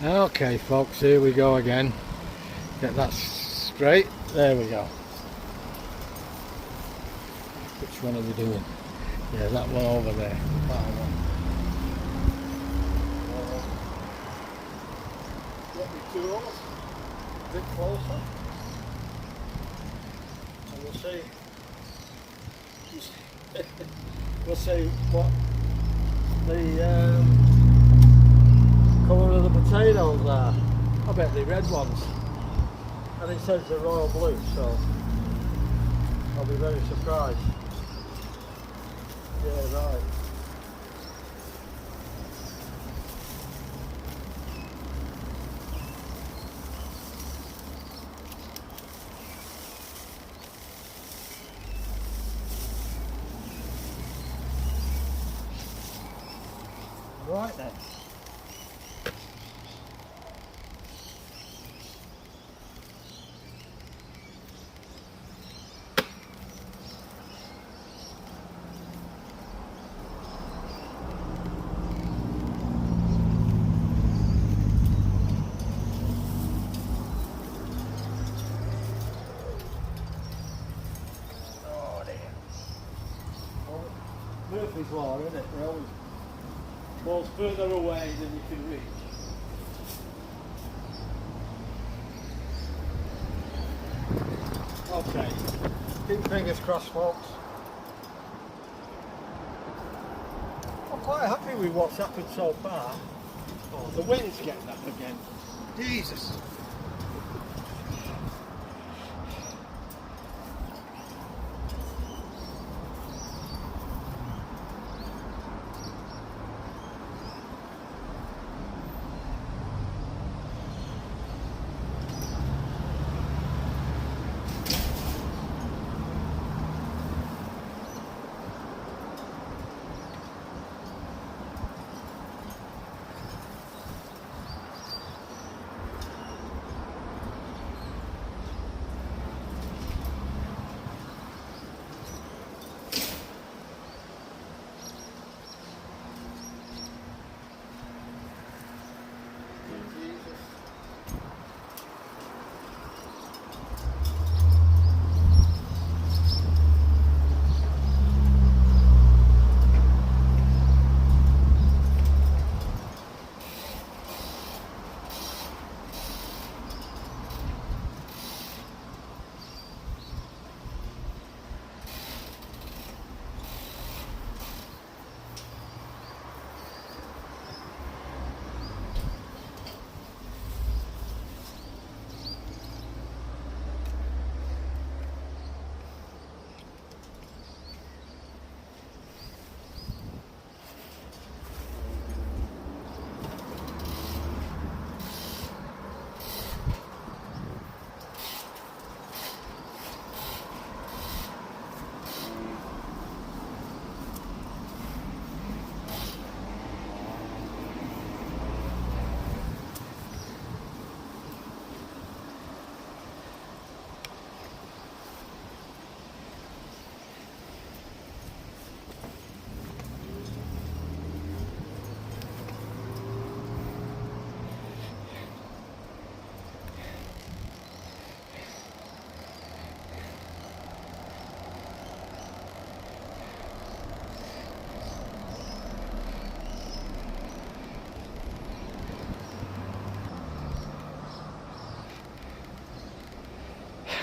Okay folks, here we go again. Get that straight. There we go. Which one are we doing? Yeah, that one over there. That one. Get me tools a bit closer. And we'll see. We'll see what the colour of the potatoes are. I bet they're red ones. And it says they're royal blue, so I'll be very surprised. Yeah, right. Right then. Oh dear. Well, Murphy's Law, isn't it? They're always balls further away than you can reach. Okay, keep fingers crossed folks. I'm quite happy with what's happened so far. Oh, the wind's getting up again. Jesus.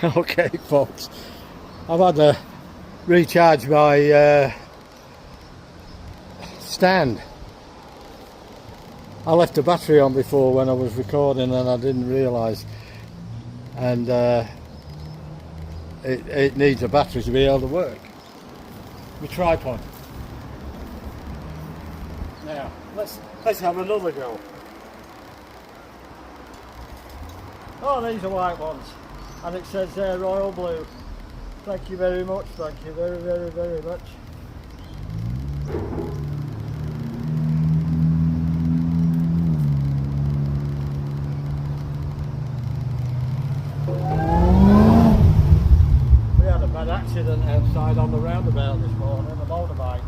Okay folks, I've had to recharge my stand. I left the battery on before when I was recording and I didn't realise, and it needs a battery to be able to work. My tripod. Now let's have another go. Oh, these are white ones. And it says there royal blue. Thank you very much, thank you very, very, very much. We had a bad accident outside on the roundabout this morning, a motorbike.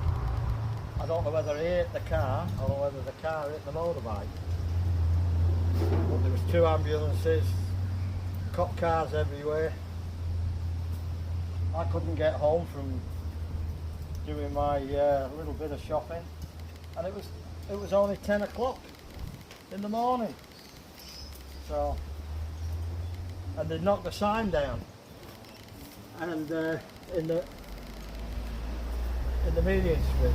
I don't know whether he hit the car or whether the car hit the motorbike. But there was 2 ambulances, cop cars everywhere. I couldn't get home from doing my little bit of shopping, and it was only 10 o'clock in the morning. So, and they knocked the sign down, and in the median street,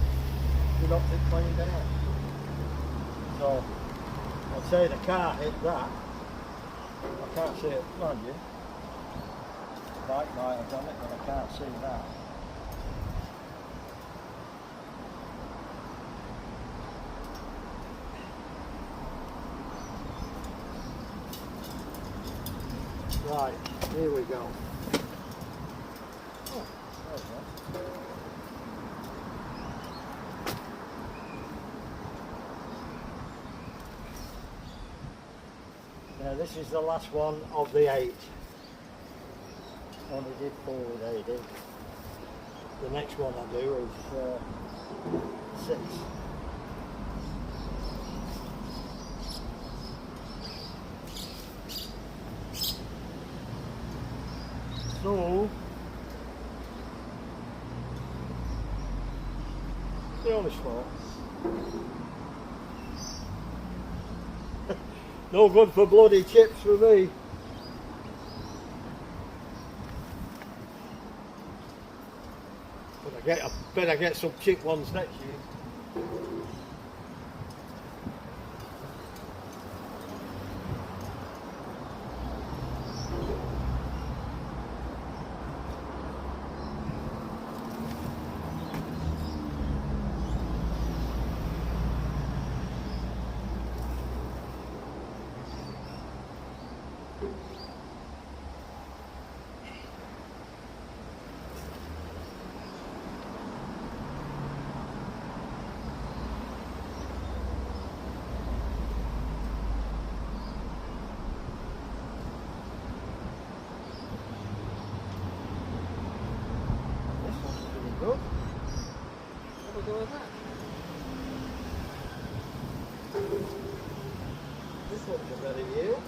they knocked it clean down. So, I'd say the car hit that. I can't see it, mind you. The bike might have done it, but I can't see that. Right, here we go. Oh, there we go. Now this is the last one of the 8. Only did 4 with AD. The next one I do is 6. So, they're only small. No good for bloody chips for me. But I bet I get some chip ones next year. Good. What do we do with that? This one's a better yield.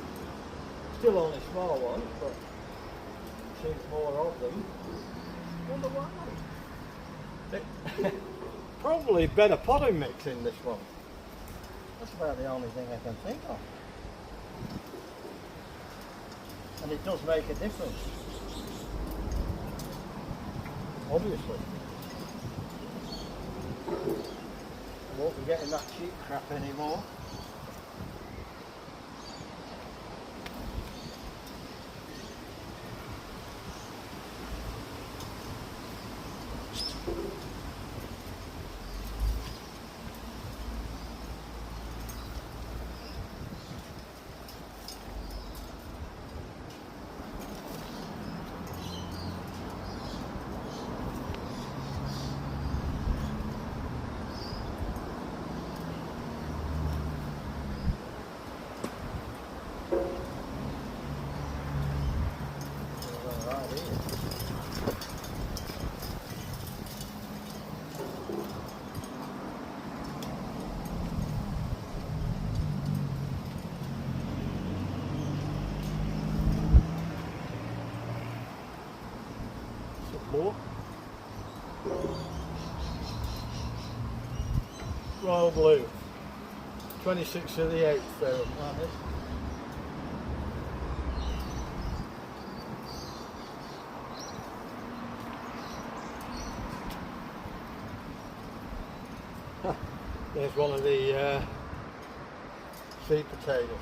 Still only small ones, but seems more of them. Wonder why. Probably better potting mix in this one. That's about the only thing I can think of. And it does make a difference. Obviously. I won't be getting that cheap crap anymore. More. Royal Blue, 26th of the 8th there, that is. There's one of the sweet potatoes.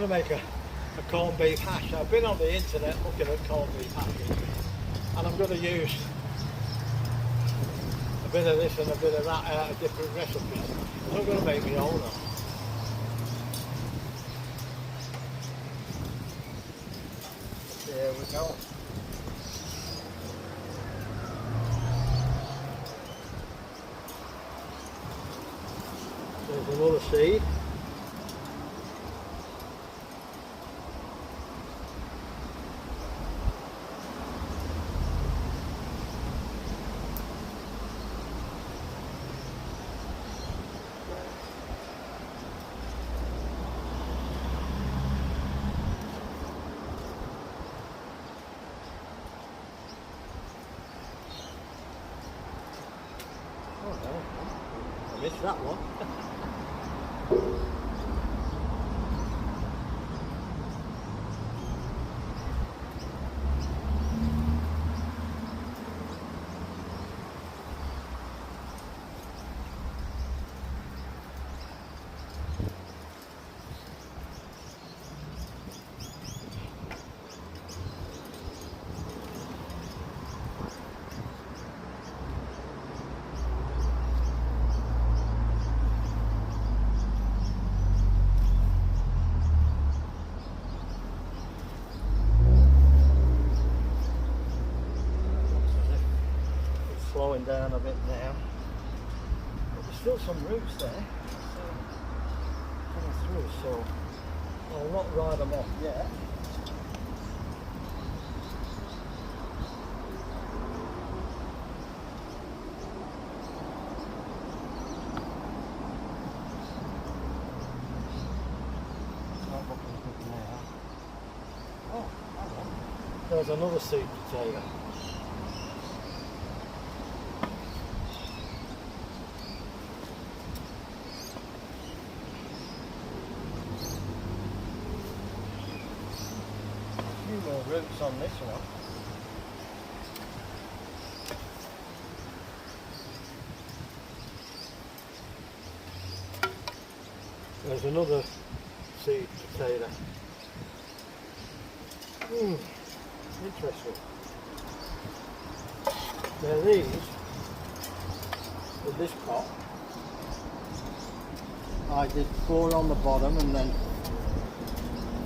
make a corned beef hash. I've been on the internet looking at corned beef hashes, and I'm going to use a bit of this and a bit of that out of different recipes. I'm going to make my own. There we go. There's another seed. I missed that one. Slowing down a bit now, but there's still some roots there coming through, so I'll not ride them off yet. Not looking good now. Oh, hang on. There's another sweet potato. More roots on this one. There's another seed potato. Interesting. Now these, with this pot, I did 4 on the bottom and then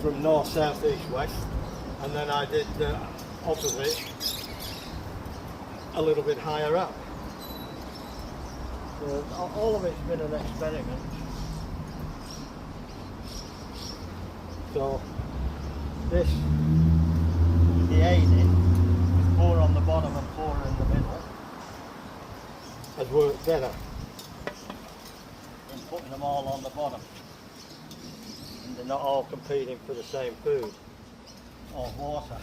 from north, south, east, west. And then I did the opposite a little bit higher up. So all of it's been an experiment. So this, the aiding, with 4 on the bottom and 4 in the middle, has worked better than putting them all on the bottom. And they're not all competing for the same food or water.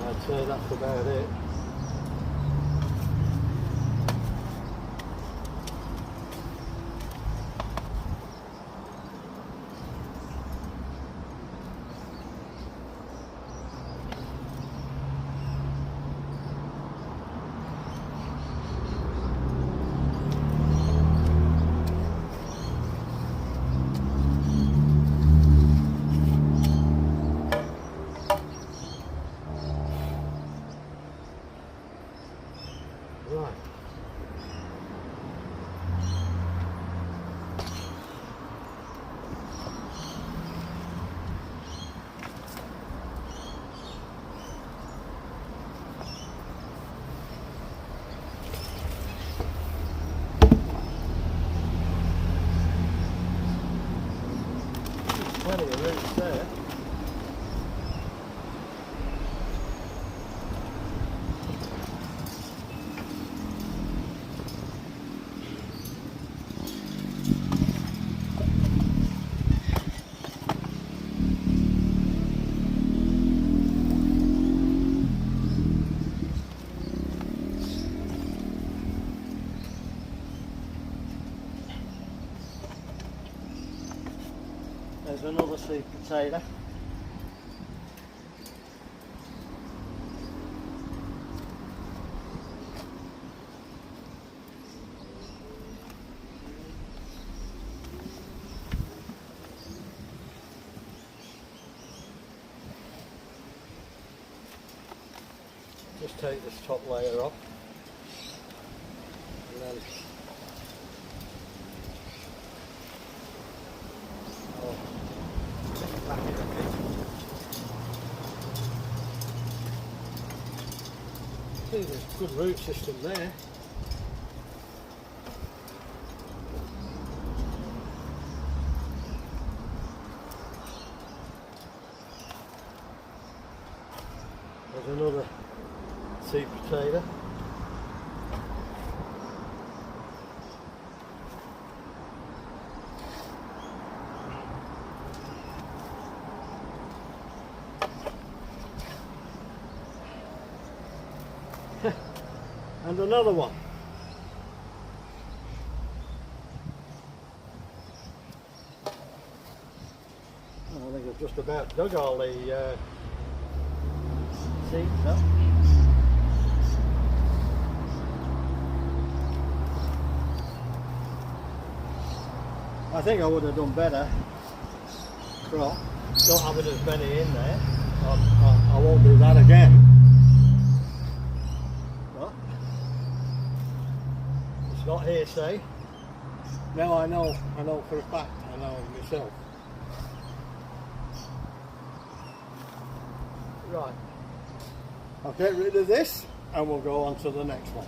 I'd say that's about it. Right. Plenty of roots there. There's another sweet potato. Just take this top layer off, and then back it a bit. See, there's a good root system there. There's another sweet potato. And another one. I think I've just about dug all the seeds up. I think I would have done better crop, not having as many in there. I won't do that again. But it's not hearsay. Now I know for a fact, I know myself. Right, I'll get rid of this and we'll go on to the next one.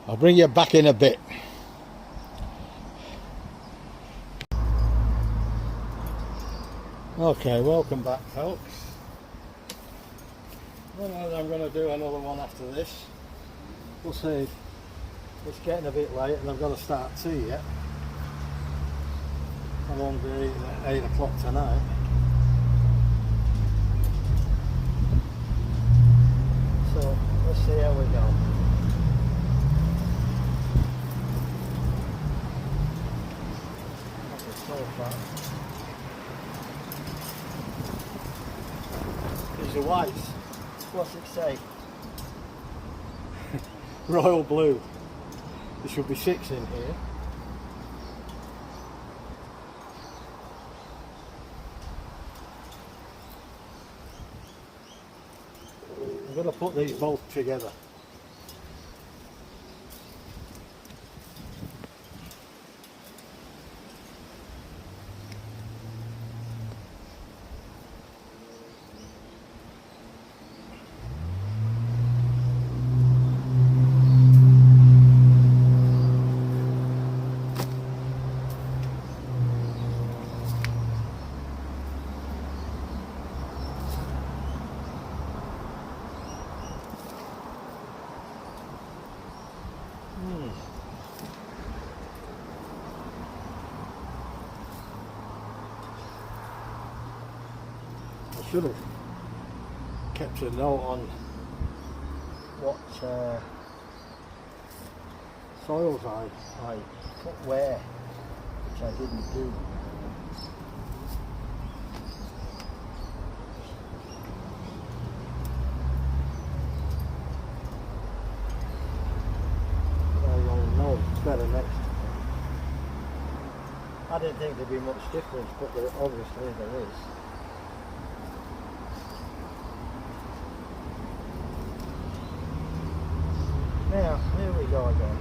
I'll bring you back in a bit. Okay, welcome back, folks. Well, I'm going to do another one after this. We'll see. It's getting a bit late and I've got to start tea yet. I won't be eating at 8 o'clock tonight. So let's see how we go. These are whites. What's it say? Royal blue. There should be 6 in here. I'm going to put these both together. I should have kept a note on what soils I put where, which I didn't do. I will know better next time. I didn't think there'd be much difference, but there obviously there is. Now, here we go again.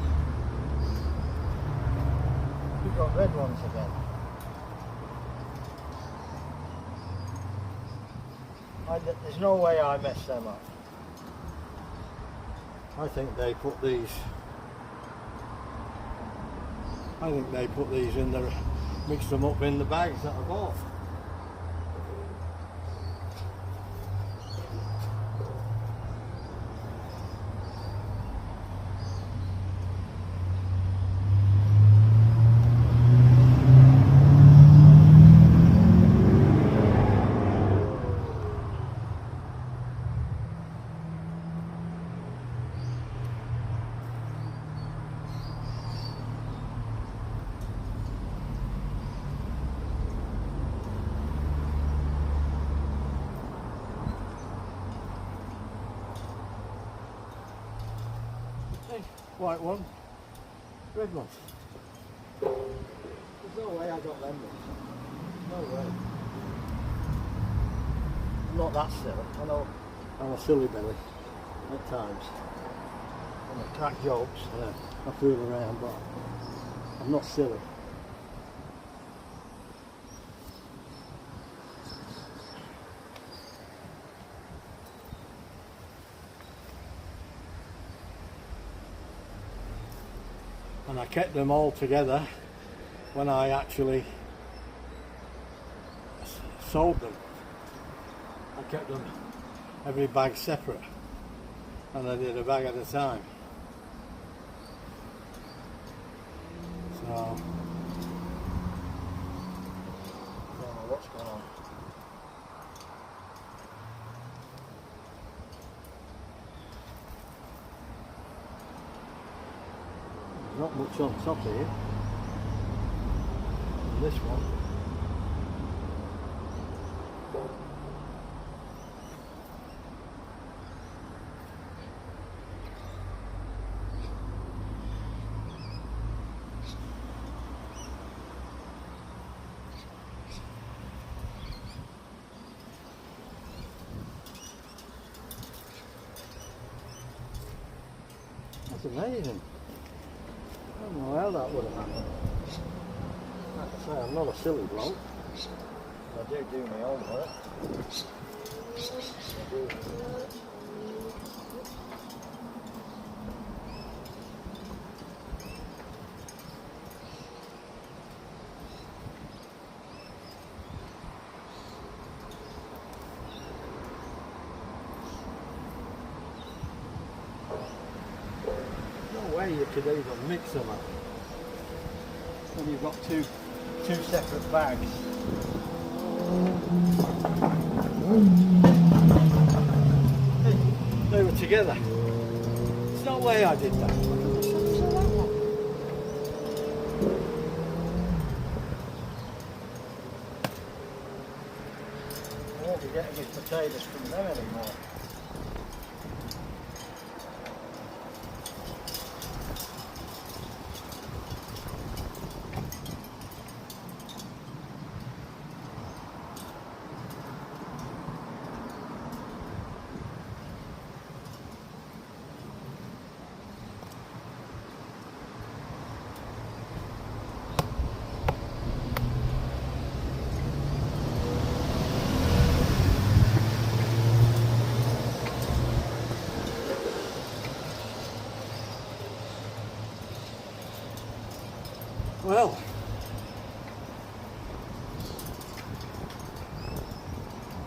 We've got red ones again. There's no way I messed them up. I think they put these in there, mixed them up in the bags that I bought. White one, red one. There's no way I got them ones. No way. I'm not that silly. I know I'm a silly belly at times. When I crack jokes, I fool around, but I'm not silly. And I kept them all together when I actually sold them. I kept them every bag separate, and I did a bag at a time. So I don't know what's going on. Not much on top here. And this one. That's amazing. I don't know how that would have happened. Like I say, I'm not a silly bloke. I do my own work. No way you could even mix them up when you've got two separate bags. They were together. There's no way I did that. I won't be getting his potatoes from them anymore. Well,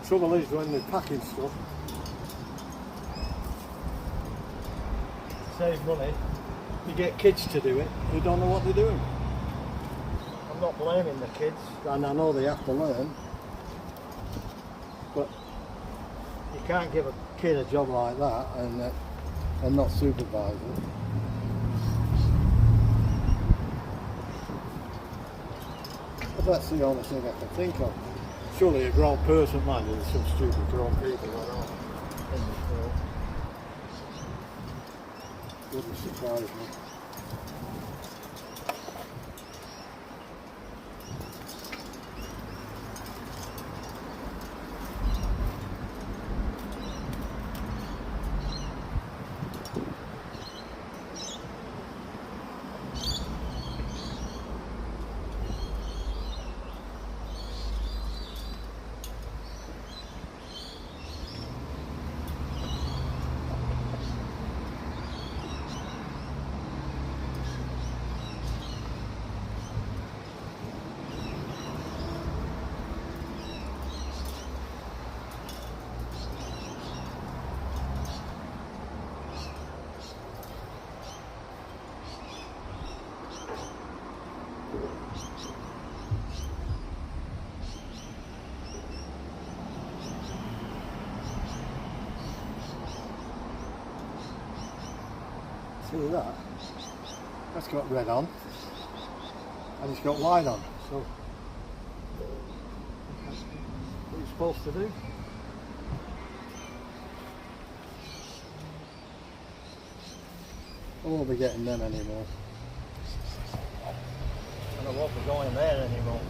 trouble is when they're packing stuff, save money, you get kids to do it who don't know what they're doing. I'm not blaming the kids, and I know they have to learn, but you can't give a kid a job like that and not supervise it. That's the only thing I can think of. Surely a grown person, mind you, there's some stupid grown people I know in this world. Wouldn't surprise me. See that? That's got red on and it's got white on, so what are you supposed to do? I won't be getting them anymore. And I won't be going there anymore.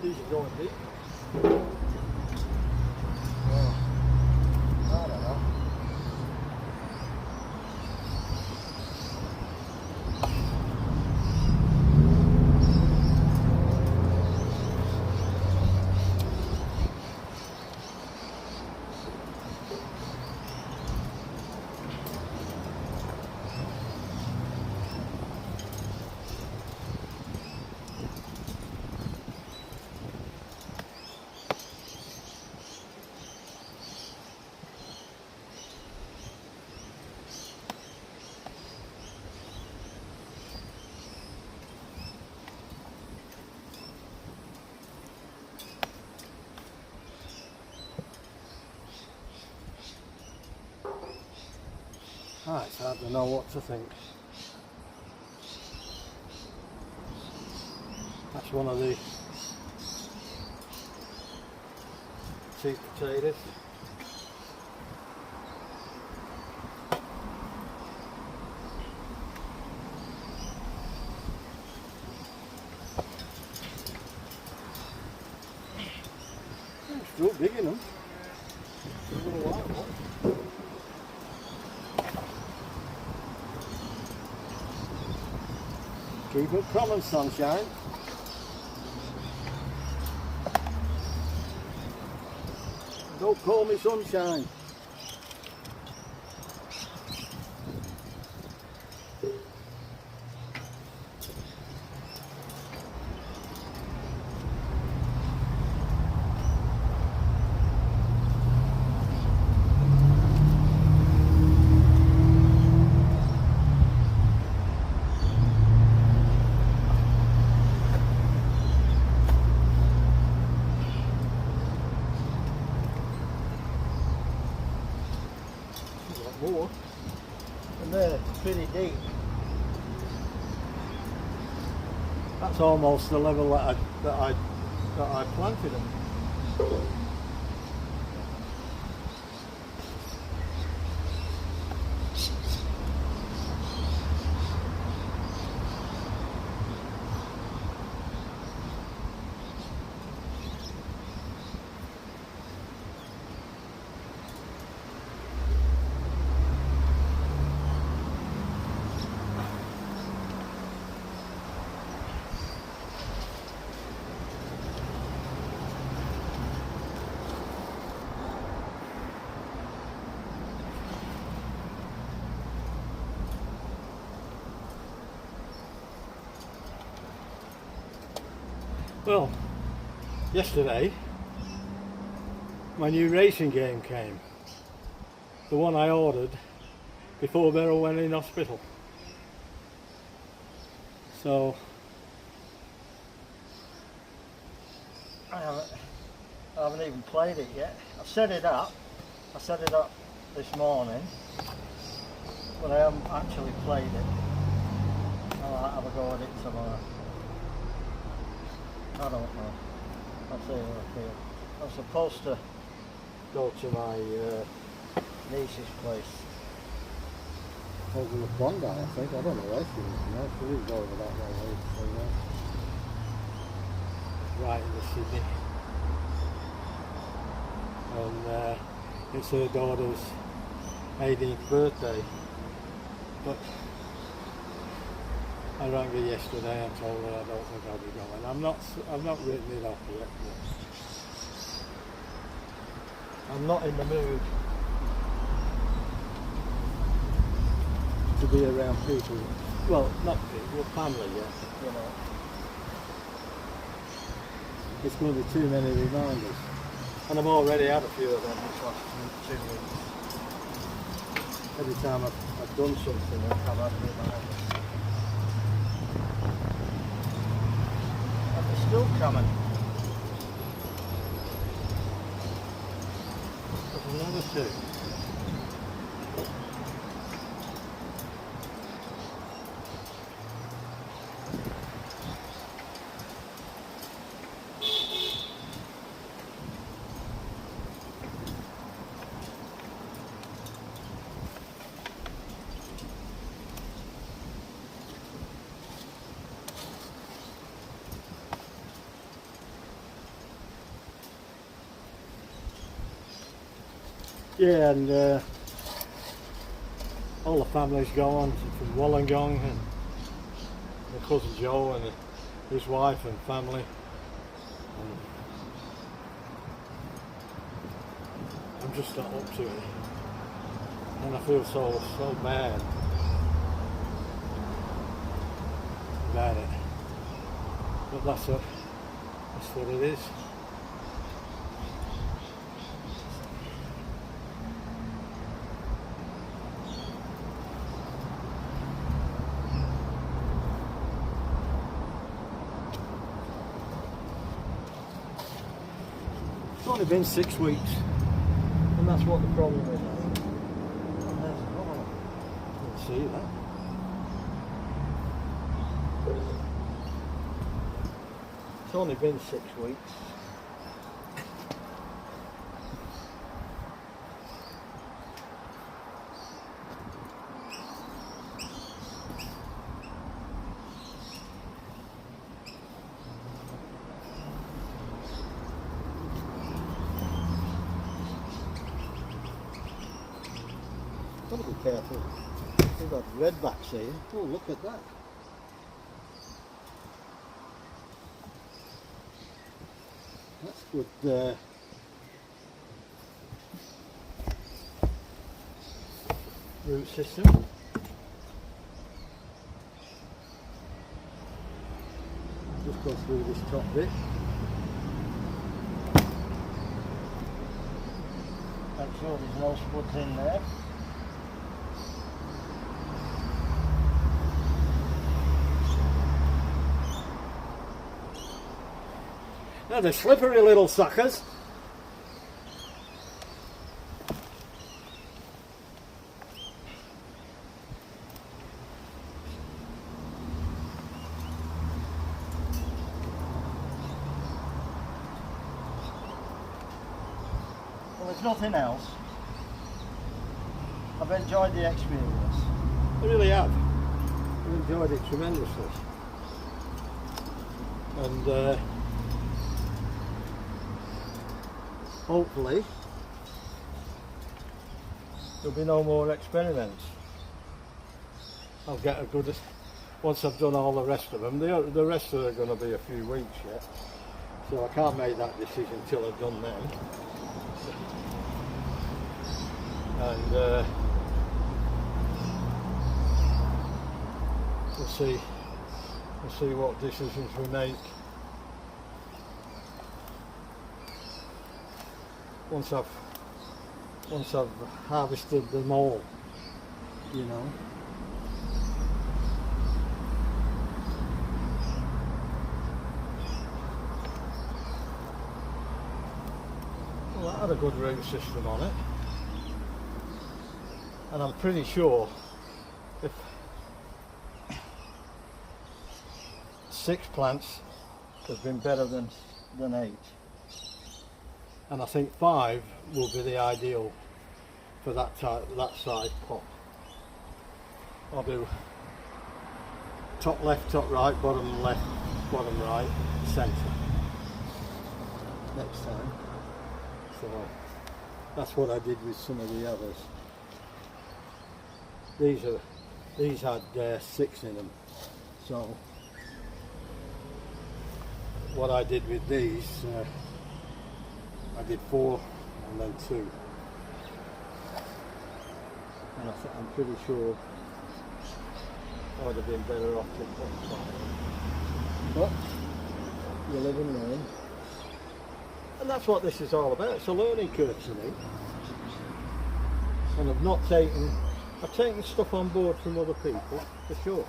These are going deep. Oh, I don't know. It's hard to know what to think. That's one of the sweet potatoes. Still big enough. A little while. Keep it coming, sunshine. Don't call me sunshine. More. And they're pretty deep. That's almost the level that I planted them. Well, yesterday my new racing game came. The one I ordered before Beryl went in hospital. So I haven't even played it yet. I set it up this morning, but I haven't actually played it. I'll have a go at it tomorrow. I don't know. I'll see how I feel. I'm supposed to go to my niece's place. over the Bondi, I think. I don't know where she is now. She didn't go over that way. Right in the Sydney. And it's her daughter's 18th birthday. But I rang her yesterday and told her I don't think I'll be going. I've not written it off yet. I'm not in the mood. to be around people. Well, not people, family, yeah. You know. It's going to be too many reminders. And I've already had a few of them this last 2 weeks. Every time I've done something, I've had reminders. And they're still coming. There's another two. Yeah, and all the family's gone from Wollongong, and my cousin Joe and his wife and family. And I'm just not up to it, and I feel so bad about it. But that's what it is. It's only been 6 weeks, and that's what the problem is. And there's another one. You can see that. It's only been 6 weeks. Got to be careful. We've got redbacks here. Oh, look at that. That's good. Root system. Just go through this top bit. Make sure there's no spuds in there. Now they're slippery little suckers. Well, there's nothing else. I've enjoyed the experience. I really have. I've enjoyed it tremendously. And hopefully There'll be no more experiments. I'll get a good, once I've done all the rest of them. The rest of them are going to be a few weeks yet, so I can't make that decision till I've done them. And we'll see what decisions we make once I've harvested them all, you know. Well, that had a good root system on it, and I'm pretty sure if 6 plants Has been better than 8. and I think 5 will be the ideal for that size pot. I'll do top left, top right, bottom left, bottom right, centre next time. So that's what I did with some of the others. These had 6 in them. So what I did with these, I did 4 and then 2. And I'm pretty sure I would have been better off to put fire. But you live and learn. And that's what this is all about. It's a learning curve to me. And I've taken stuff on board from other people, for sure.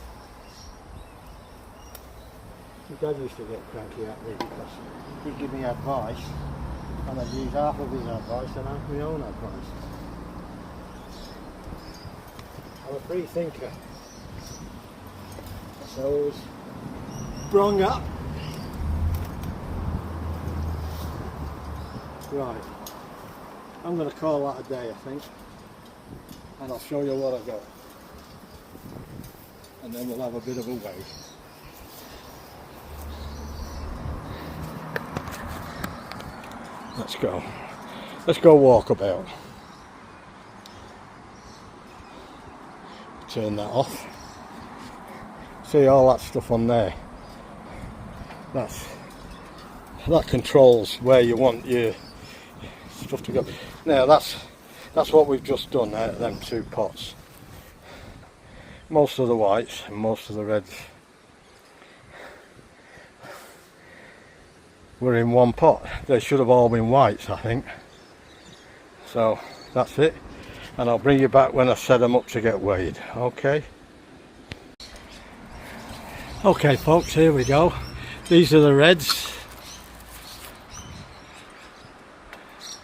My dad used to get cranky at me because he'd give me advice and I'd use half of his advice and half my own advice. I'm a free thinker. So I was sprung up. Right, I'm going to call that a day, I think, and I'll show you what I got, and then we'll have a bit of a wait. Let's go walk about. Turn that off. See all that stuff on there? That controls where you want your stuff to go. Now that's what we've just done out of them two pots. Most of the whites and most of the reds were in one pot. They should have all been whites, I think. So that's it, and I'll bring you back when I set them up to get weighed. Okay folks, here we go. These are the reds.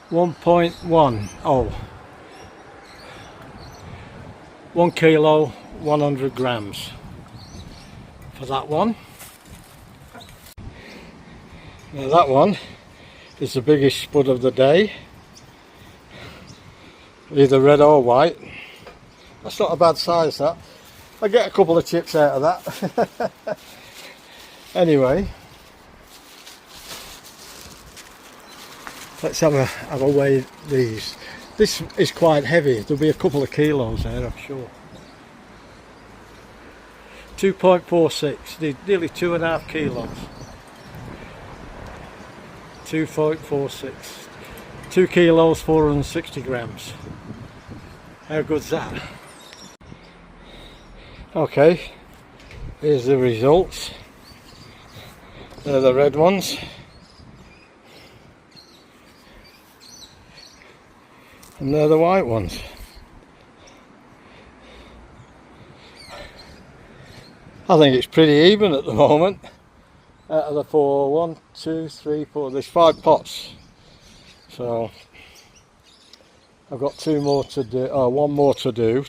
1.10, 1 kilo 100 grams for that one. Now that one is the biggest spud of the day, either red or white. That's not a bad size, that. I get a couple of chips out of that. Anyway, let's have a weigh these. This is quite heavy. There'll be a couple of kilos there, I'm sure. 2.46, nearly 2.5 kilos. 2.46, 2 kilos 460 grams. How good's that? Okay, here's the results. They're the red ones. And they're the white ones. I think it's pretty even at the moment. Out of the 4, 1, 2, 3, 4, there's 5 pots. So I've got 2 more to do, or 1 more to do.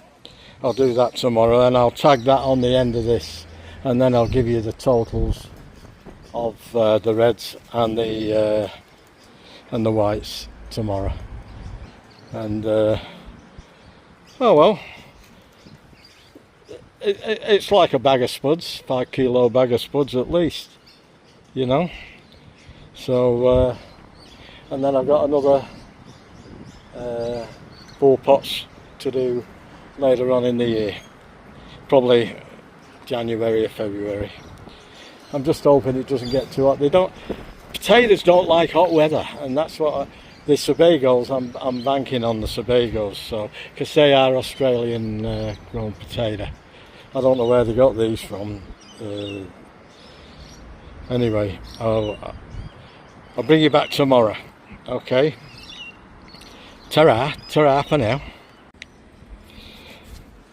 I'll do that tomorrow, and I'll tag that on the end of this, and then I'll give you the totals of the reds and the whites tomorrow. And oh well, it's like a bag of spuds, 5 kilo bag of spuds at least, you know. So and then I've got another 4 pots to do later on in the year, probably January or February. I'm just hoping it doesn't get too hot. Potatoes don't like hot weather, and that's what the Sebagos, I'm banking on the Sebagos, so, because they are Australian grown potato. I don't know where they got these from. Anyway, I'll bring you back tomorrow. Okay. Ta-ra for now.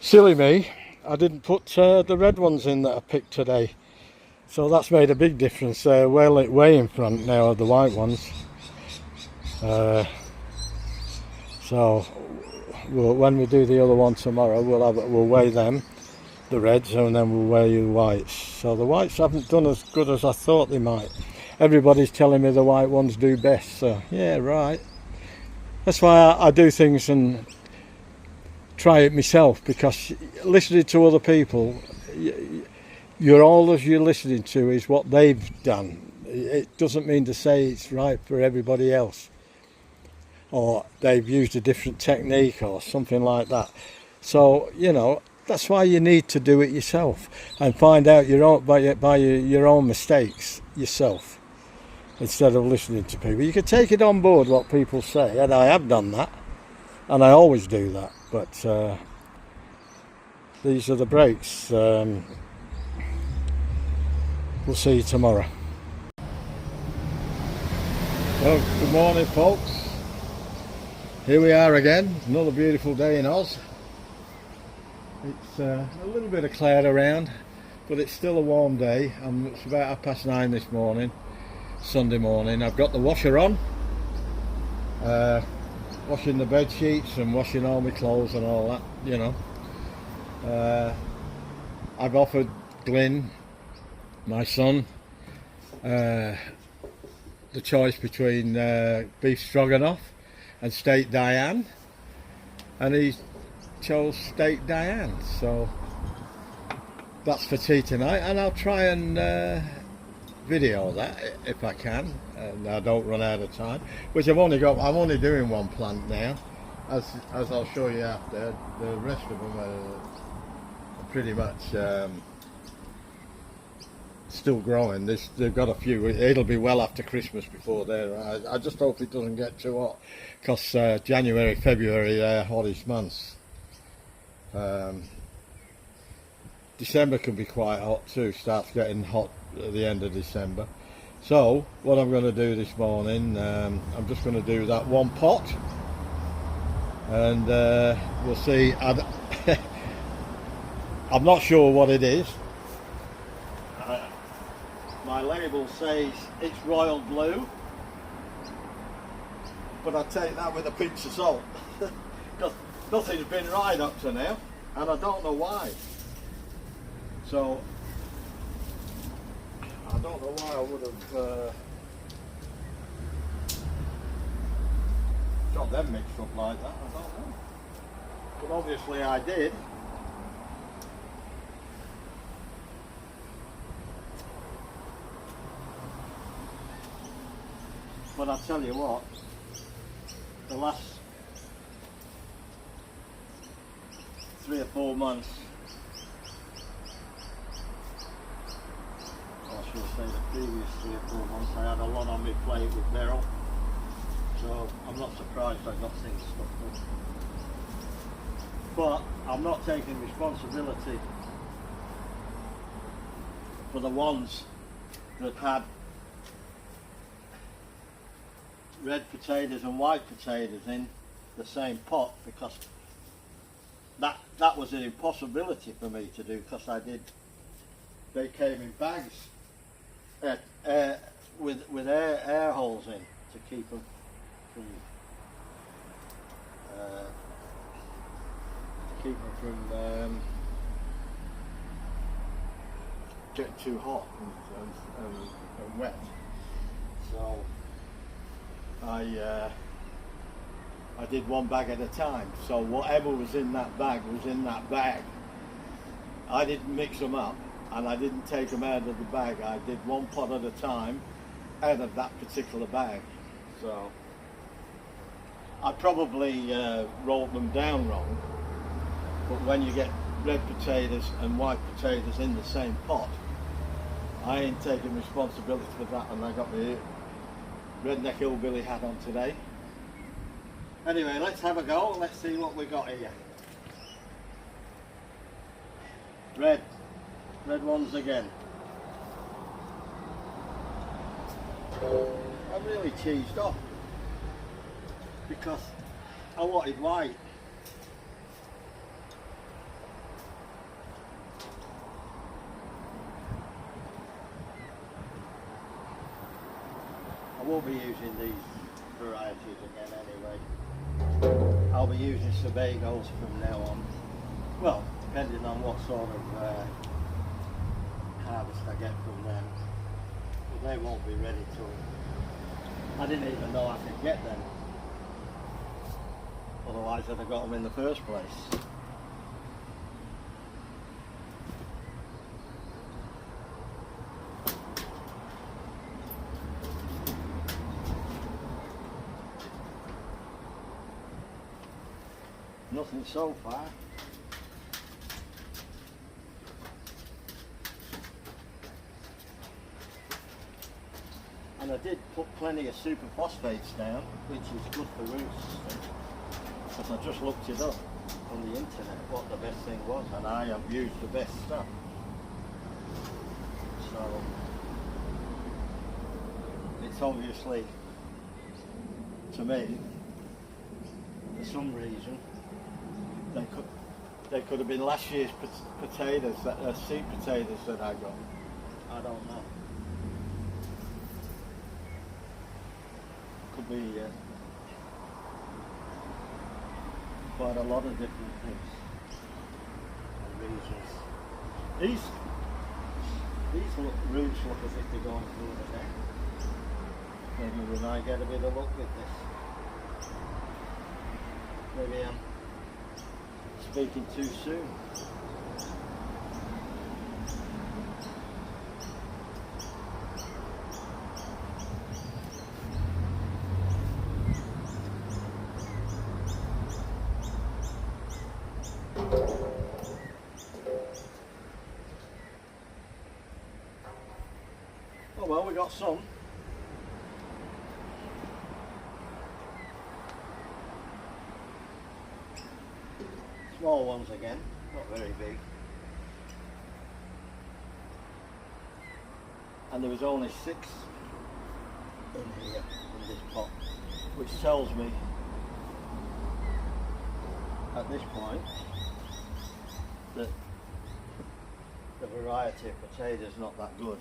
Silly me, I didn't put the red ones in that I picked today, so that's made a big difference. They're way in front now of the white ones. So when we do the other one tomorrow, we'll weigh them, the reds, and then we'll weigh the whites. So the whites haven't done as good as I thought they might. Everybody's telling me the white ones do best, so yeah, right. That's why I do things and try it myself, because listening to other people, all you're listening to is what they've done. It doesn't mean to say it's right for everybody else, or they've used a different technique or something like that. So, you know, that's why you need to do it yourself and find out your own mistakes yourself, instead of listening to people. You can take it on board what people say, and I have done that, and I always do that, but these are the brakes. We'll see you tomorrow. Well, good morning folks. Here we are again, another beautiful day in Oz. It's a little bit of cloud around, but it's still a warm day. It's about 9:30 this morning, Sunday morning. I've got the washer on, washing the bed sheets and washing all my clothes and all that, you know. I've offered Glyn, my son, the choice between beef stroganoff and steak Diane, and he chose steak Diane, so that's for tea tonight, and I'll try and video that if I can and I don't run out of time, which I'm only doing one plant now, as I'll show you after. The rest of them are pretty much still growing. They've got a few. It'll be well after Christmas before they're. I just hope it doesn't get too hot, because January, February, they're hottest months. December can be quite hot too. Starts getting hot at the end of December. So what I'm going to do this morning, I'm just going to do that one pot, and we'll see. I'm not sure what it is. My label says it's royal blue, but I take that with a pinch of salt, because nothing's been right up to now, and I don't know why. So I don't know why I would have got them mixed up like that. I don't know, but obviously I did. But I'll tell you what, the last 3 or 4 months, or I should say the previous 3 or 4 months, I had a lot on my plate with Beryl, so I'm not surprised I got things stuck up. But I'm not taking responsibility for the ones that had red potatoes and white potatoes in the same pot, because that was an impossibility for me to do, because they came in bags with air holes in to keep them from getting too hot and wet. So I did one bag at a time, so whatever was in that bag was in that bag. I didn't mix them up, and I didn't take them out of the bag. I did one pot at a time out of that particular bag. So I probably rolled them down wrong, but when you get red potatoes and white potatoes in the same pot, I ain't taking responsibility for that, and I got my redneck hillbilly hat on today. Anyway, let's have a go. Let's see what we got here. Red ones again. I'm really cheesed off because I wanted white. I won't be using these varieties again anyway. I'll be using Sebagos from now on. Well, depending on what sort of harvest I get from them. But they won't be ready till... I didn't even know I could get them. Otherwise I'd have got them in the first place. Nothing so far. And I did put plenty of superphosphates down, which is good for roots, because I just looked it up. on the internet what the best thing was, and I have used the best stuff. So it's obviously, to me, for some reason, they could have been last year's potatoes, seed potatoes that I got. I don't know. Could be quite a lot of different things and reasons. These roots look as if they're going through the neck. Maybe we might get a bit of luck with this. Maybe I'm speaking too soon. Oh well, we got some. Small ones again, not very big. And there was only 6 in here, in this pot, which tells me at this point that the variety of potato is not that good.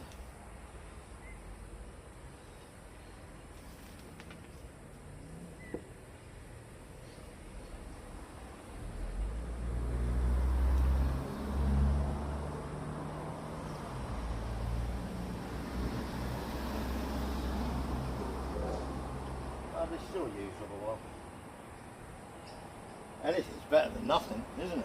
They're still usable, well. Anything's better than nothing, isn't it?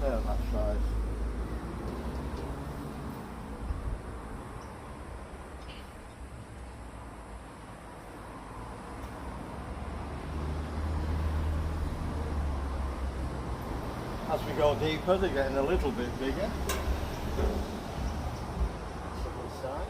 They're that size. As we go deeper, they're getting a little bit bigger. That's a good sign.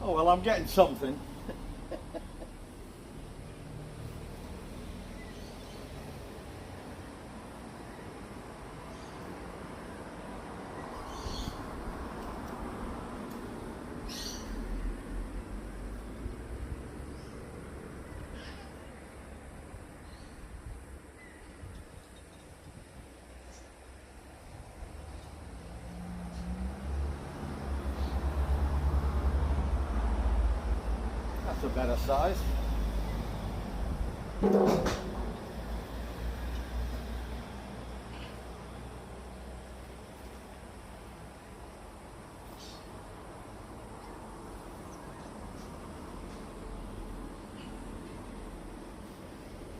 Oh well, I'm getting something. That's a better size.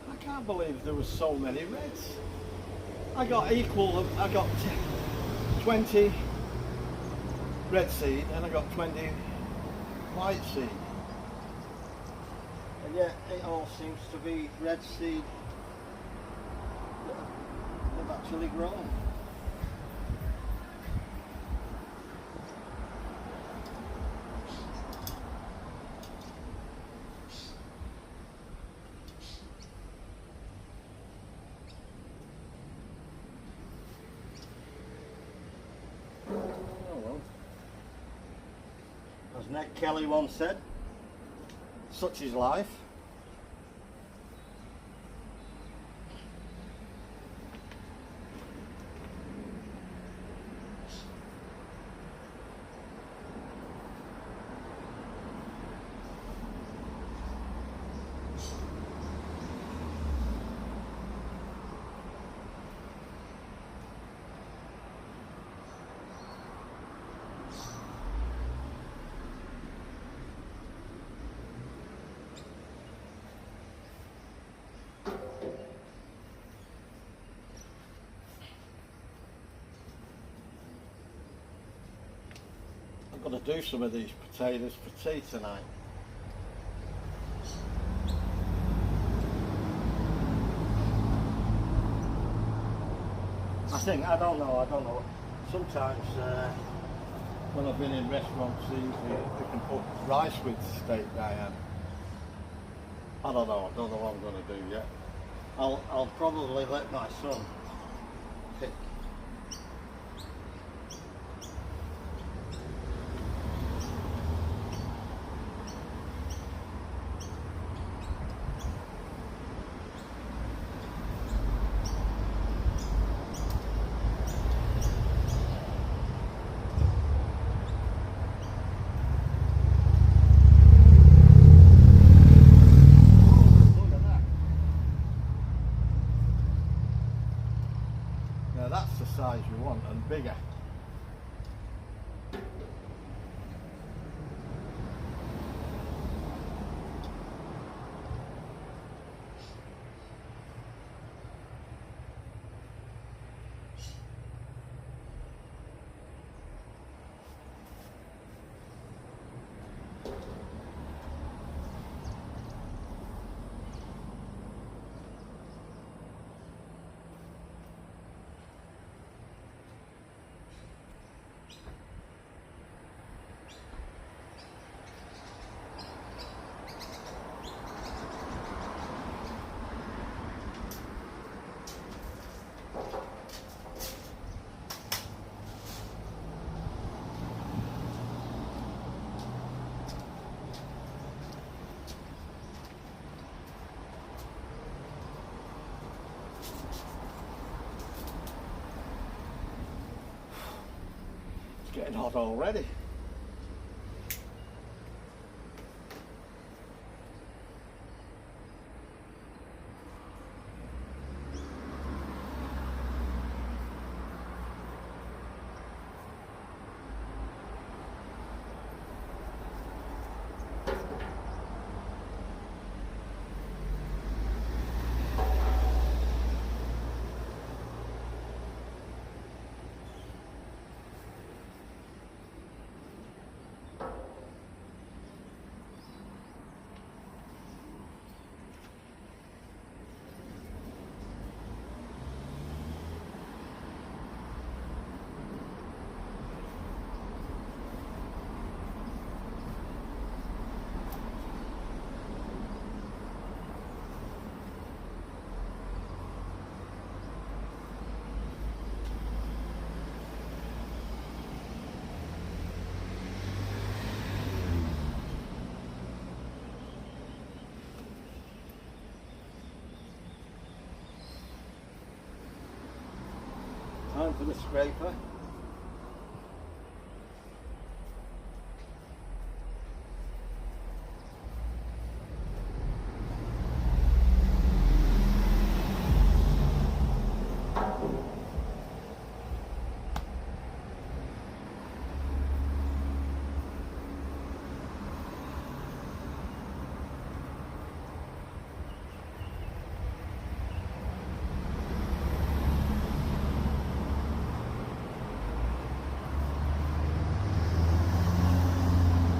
I can't believe there was so many reds. I got 20 red seed and I got 20 white seed. And yet it all seems to be red seed that have actually grown. Oh well. As Ned Kelly once said, such is life. I'm going to do some of these potatoes for tea tonight. I don't know. Sometimes when I've been in restaurants, they can put rice with steak, Diane. I don't know what I'm going to do yet. I'll probably let my son pick. Now that's the size you want and bigger. Getting hot already. Time for the scraper.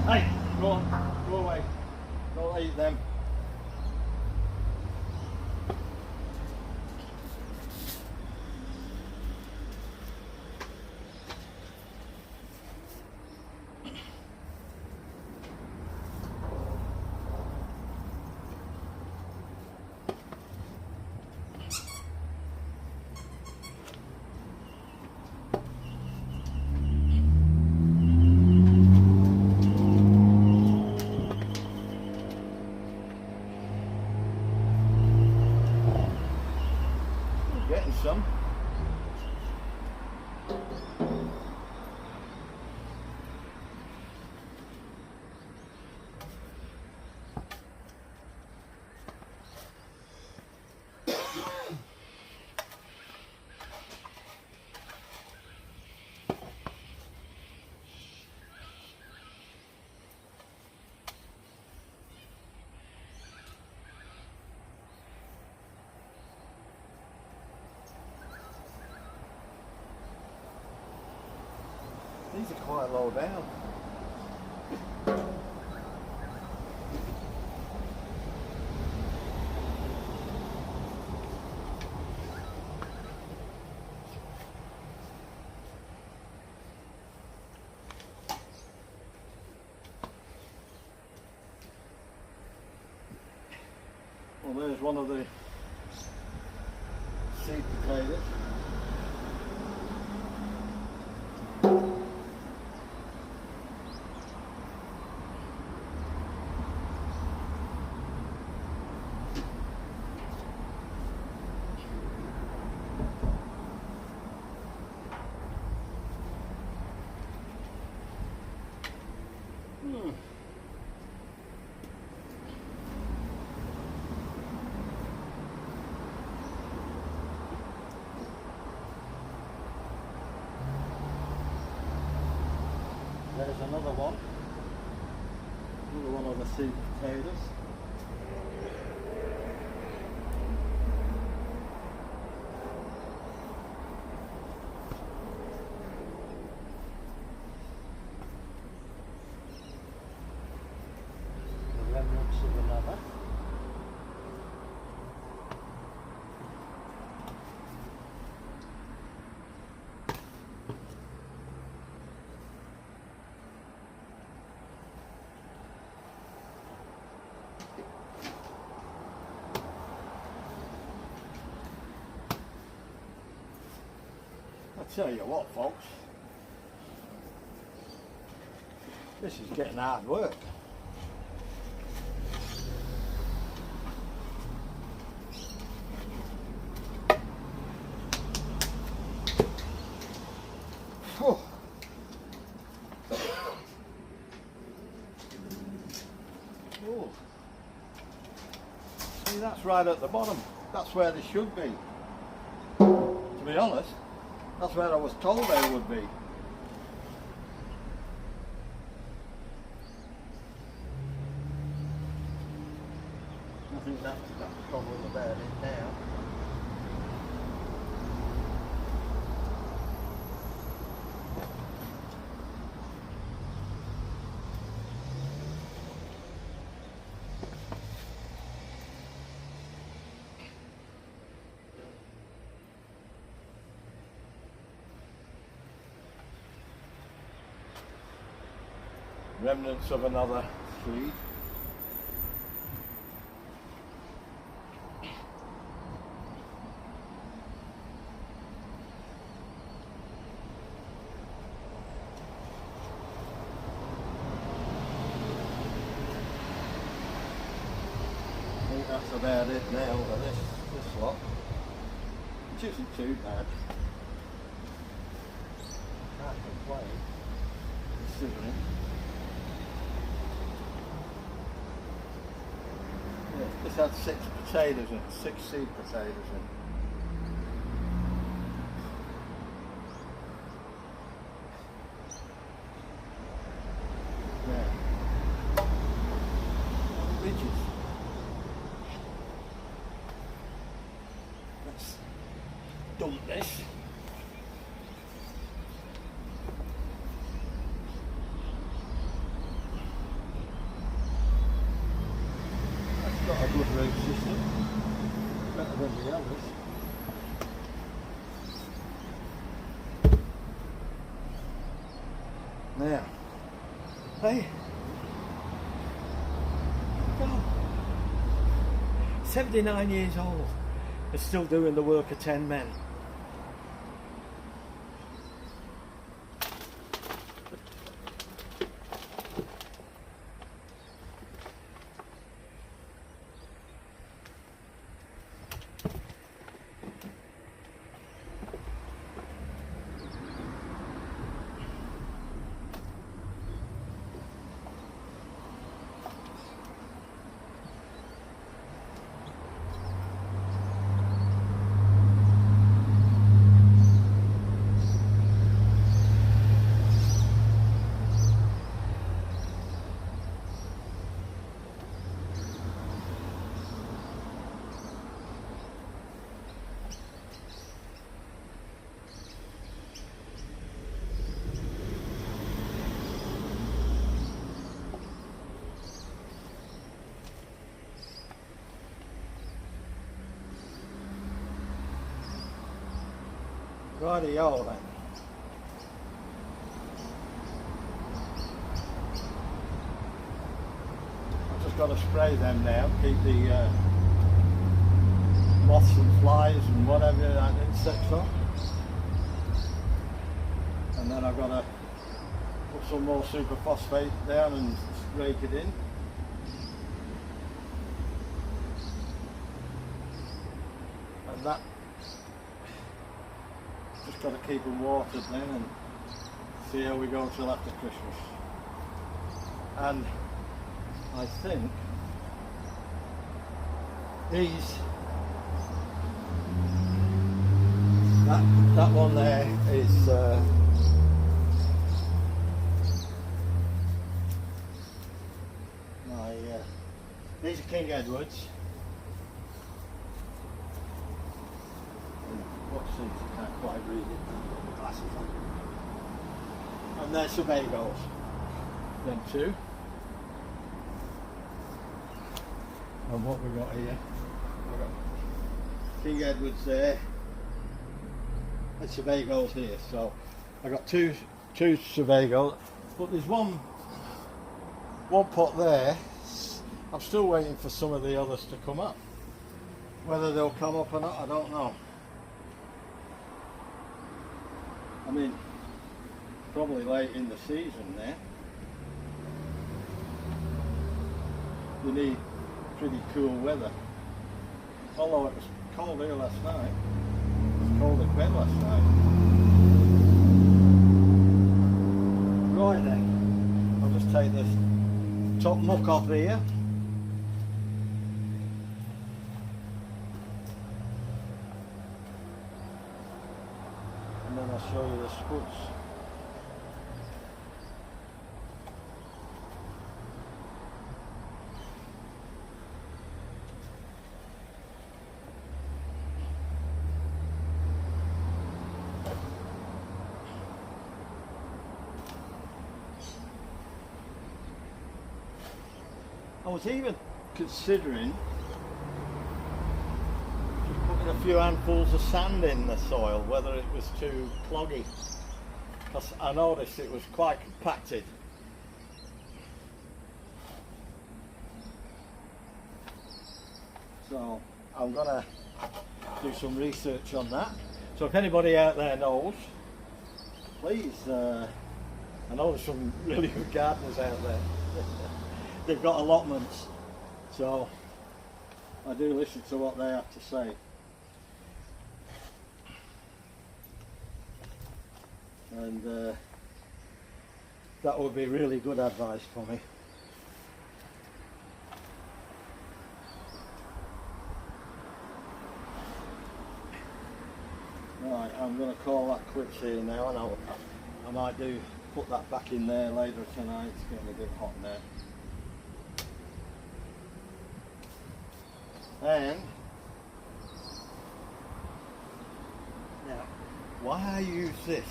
Hey, go on, go away. Don't eat them. Getting some. These are quite low down. Well, there's one of the seed potatoes. There's another one of the seed potatoes. The remnants of another. I tell you what, folks, this is getting hard work. Oh. Oh. See, that's right at the bottom. That's where they should be. To be honest, that's where I was told they would be. I think that's probably about it now. Remnants of another seed. I think that's about it now for this lot, which isn't too bad. Can't complain, considering. This had 6 potatoes in it, 6 seed potatoes in it. Yeah. Ridges. Let's dump this. Got a good root system, better than the others. Now, hey, God, 79 years old and still doing the work of 10 men. Righty-o then. I've just got to spray them now, keep the moths and flies and whatever that insects on. And then I've got to put some more superphosphate down and rake it in. And that, just got to keep them watered then and see how we go till after Christmas. And I think these, that one there is these are King Edwards. What's these? I can't quite read it. I've got my glasses on. And they're Sebagos. Them two. And what we got here? We've got King Edwards there. And Sebagos here. So I got two Sebagos, but there's one pot there. I'm still waiting for some of the others to come up. Whether they'll come up or not, I don't know. I mean, probably late in the season there. You need pretty cool weather. Although it was cold here last night. It was cold in bed last night. Right then, I'll just take this top muck off here. And then I'll show you the spuds. I was even considering just putting a few handfuls of sand in the soil, whether it was too cloggy, because I noticed it was quite compacted. So I'm going to do some research on that. So if anybody out there knows, please, I know there's some really good gardeners out there. They've got allotments, so I do listen to what they have to say. And that would be really good advice for me. Right, I'm going to call that quits here now, and I might put that back in there later tonight. It's getting a bit hot now. And now, why I use this,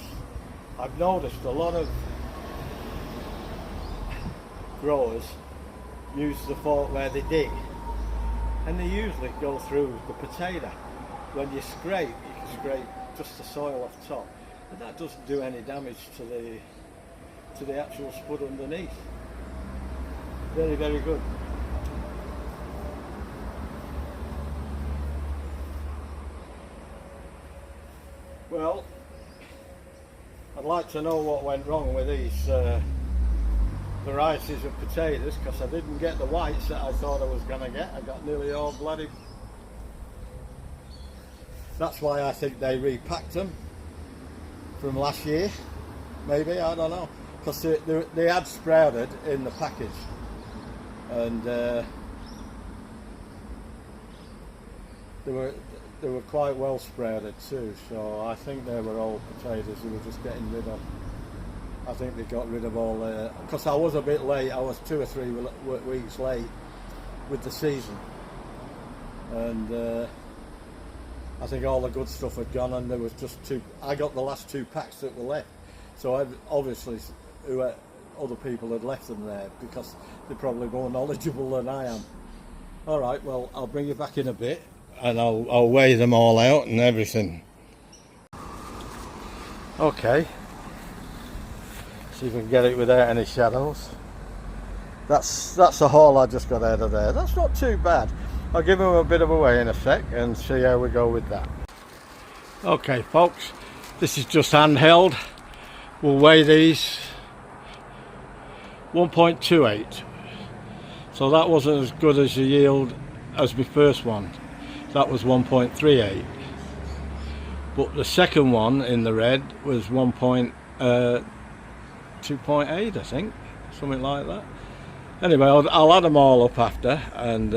I've noticed a lot of growers use the fork where they dig, and they usually go through the potato. When you scrape, you can scrape just the soil off top, and that doesn't do any damage to the actual spud underneath. Very, very good. Well, I'd like to know what went wrong with these varieties of potatoes, because I didn't get the whites that I thought I was going to get. I got nearly all bloody. That's why I think they repacked them from last year, maybe, I don't know, because they had sprouted in the package, and they were quite well sprouted too, so I think they were old potatoes they were just getting rid of. I think they got rid of all the, because I was a bit late, I was 2 or 3 weeks late with the season, and I think all the good stuff had gone, and there was just I got the last 2 packs that were left, so obviously other people had left them there because they're probably more knowledgeable than I am. Alright, well, I'll bring you back in a bit and I'll weigh them all out and everything. Okay, see if we can get it without any shadows. That's the haul I just got out of there. That's not too bad. I'll give them a bit of a weigh in a sec and see how we go with that. Okay folks, this is just handheld. We'll weigh these. 1.28, so that wasn't as good as the yield as my first one. That was 1.38, but the second one in the red was 2.8, I think, something like that. Anyway, I'll add them all up after and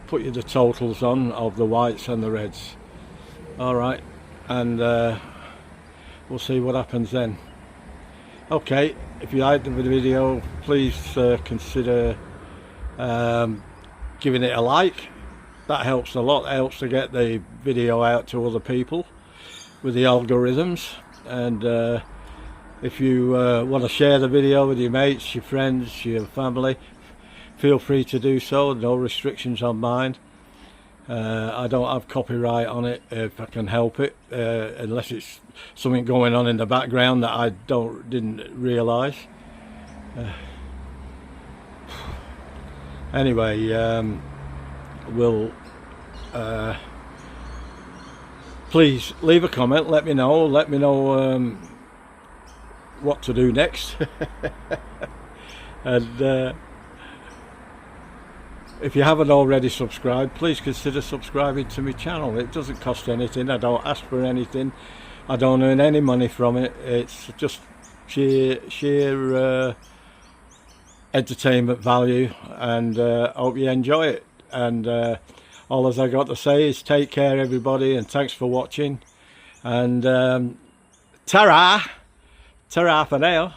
put you the totals on of the whites and the reds. All right, and we'll see what happens then. Okay, if you liked the video, please consider giving it a like. That helps a lot. That helps to get the video out to other people with the algorithms. And if you want to share the video with your mates, your friends, your family, feel free to do so. No restrictions on mine. I don't have copyright on it if I can help it, unless it's something going on in the background that I didn't realise. Anyway, we'll please leave a comment. Let me know what to do next. And if you haven't already subscribed, please consider subscribing to my channel. It doesn't cost anything. I don't ask for anything. I don't earn any money from it. It's just sheer entertainment value, and I hope you enjoy it. And all as I got to say is take care everybody, and thanks for watching, and ta-ra for now.